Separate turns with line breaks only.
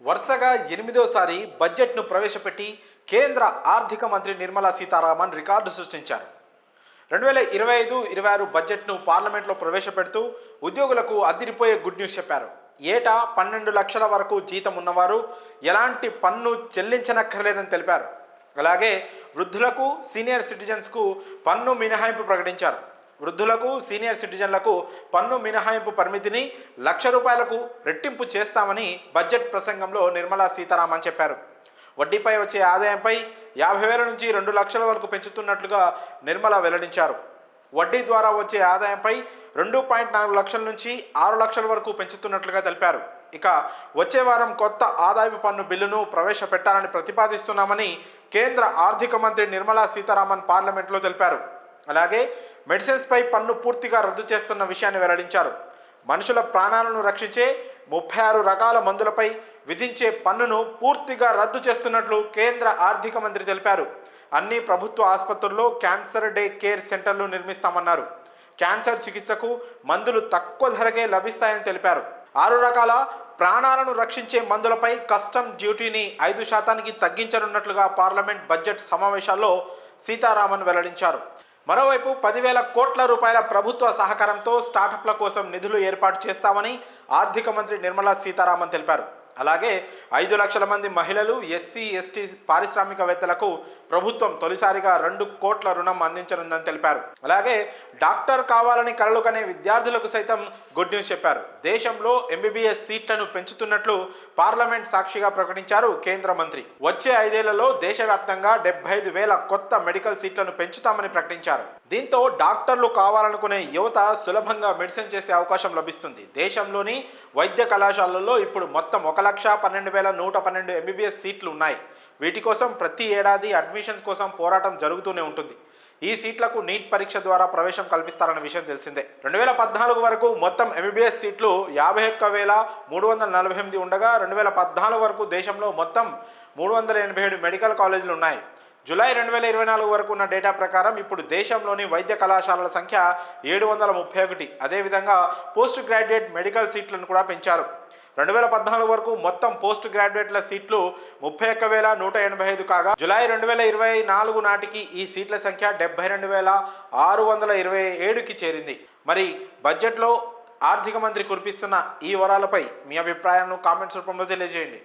వరుసగా 8వ బడ్జెట్ను ప్రవేశపెట్టి కేంద్ర ఆర్థిక మంత్రి నిర్మలా సీతారామన్ రికార్డు సృష్టించారు. 2025-26 బడ్జెట్ను పార్లమెంట్లో ప్రవేశపెడుతూ ఉద్యోగులకు అదిరిపోయే గుడ్ న్యూస్ చెప్పారు. ఏటా 12 లక్షల వరకు జీతం ఉన్నవారు ఎలాంటి పన్ను చెల్లించనక్కర్లేదని తెలిపారు. అలాగే వృద్ధులకు, సీనియర్ సిటిజన్స్కు పన్ను మినహాయింపు ప్రకటించారు. వృద్ధులకు, సీనియర్ సిటిజన్లకు పన్ను మినహాయింపు పరిమితిని ₹1,00,000 రెట్టింపు చేస్తామని బడ్జెట్ ప్రసంగంలో నిర్మలా సీతారామన్ చెప్పారు. వడ్డీపై వచ్చే ఆదాయంపై 50,000 నుంచి 2 లక్షల వరకు పెంచుతున్నట్లుగా నిర్మల వెల్లడించారు. వడ్డీ ద్వారా వచ్చే ఆదాయంపై 2.4 లక్షల నుంచి 6 లక్షల వరకు పెంచుతున్నట్లుగా తెలిపారు. ఇక వచ్చే వారం కొత్త ఆదాయపు పన్ను బిల్లును ప్రవేశపెట్టాలని ప్రతిపాదిస్తున్నామని కేంద్ర ఆర్థిక మంత్రి నిర్మలా సీతారామన్ పార్లమెంట్లో తెలిపారు. అలాగే మెడిసిన్స్పై పన్ను పూర్తిగా రద్దు చేస్తున్న విషయాన్ని వెల్లడించారు. మనుషుల ప్రాణాలను రక్షించే 36 రకాల మందులపై విధించే పన్నును పూర్తిగా రద్దు చేస్తున్నట్లు కేంద్ర ఆర్థిక మంత్రి తెలిపారు. అన్ని ప్రభుత్వ ఆసుపత్రుల్లో క్యాన్సర్ డే కేర్ సెంటర్లు నిర్మిస్తామన్నారు. క్యాన్సర్ చికిత్సకు మందులు తక్కువ ధరకే లభిస్తాయని తెలిపారు. 6 రకాల ప్రాణాలను రక్షించే మందులపై కస్టమ్ డ్యూటీని 5% తగ్గించనున్నట్లుగా పార్లమెంట్ బడ్జెట్ సమావేశాల్లో సీతారామన్ వెల్లడించారు. మరోవైపు 10,000 కోట్ల రూపాయల ప్రభుత్వ సహకారంతో స్టార్టప్ల కోసం నిధులు ఏర్పాటు చేస్తామని ఆర్థిక మంత్రి నిర్మలా సీతారామన్ తెలిపారు. అలాగే 5 లక్షల మంది మహిళలు, ఎస్సీ, ఎస్టీ పారిశ్రామికవేత్తలకు ప్రభుత్వం తొలిసారిగా 2 కోట్ల రుణం అందించనుందని తెలిపారు. అలాగే డాక్టర్ కావాలని కలలు కనే విద్యార్థులకు సైతం గుడ్ న్యూస్ చెప్పారు. దేశంలో ఎంబీబీఎస్ సీట్లను పెంచుతున్నట్లు పార్లమెంట్ సాక్షిగా ప్రకటించారు కేంద్ర మంత్రి. వచ్చే 5 ఏళ్లలో దేశవ్యాప్తంగా 75,000 కొత్త మెడికల్ సీట్లను పెంచుతామని ప్రకటించారు. దీంతో డాక్టర్లు కావాలనుకునే యువత సులభంగా మెడిసిన్ చేసే అవకాశం లభిస్తుంది. దేశంలోని వైద్య కళాశాలల్లో ఇప్పుడు మొత్తం 1,12,112 ఎంబీబీఎస్ సీట్లు ఉన్నాయి. వీటి కోసం ప్రతి ఏడాది అడ్మిషన్స్ కోసం పోరాటం జరుగుతూనే ఉంటుంది. ఈ సీట్లకు నీట్ పరీక్ష ద్వారా ప్రవేశం కల్పిస్తారన్న విషయం తెలిసిందే. 2014 వరకు మొత్తం ఎంబీబీఎస్ సీట్లు 51,348 ఉండగా 2014 వరకు దేశంలో మొత్తం 387 మెడికల్ కాలేజీలు ఉన్నాయి. జూలై 2024 వరకు ఉన్న డేటా ప్రకారం ఇప్పుడు దేశంలోని వైద్య కళాశాలల సంఖ్య 731. అదేవిధంగా పోస్ట్ గ్రాడ్యుయేట్ మెడికల్ సీట్లను కూడా పెంచారు. 2014 వరకు మొత్తం పోస్ట్ గ్రాడ్యుయేట్ల సీట్లు 31,185 కాగా జూలై 2024 నాటికి ఈ సీట్ల సంఖ్య 72,627కి చేరింది. మరి బడ్జెట్లో ఆర్థిక మంత్రి కురిపిస్తున్న ఈ వరాలపై మీ అభిప్రాయాలను కామెంట్స్ రూపంలో తెలియజేయండి.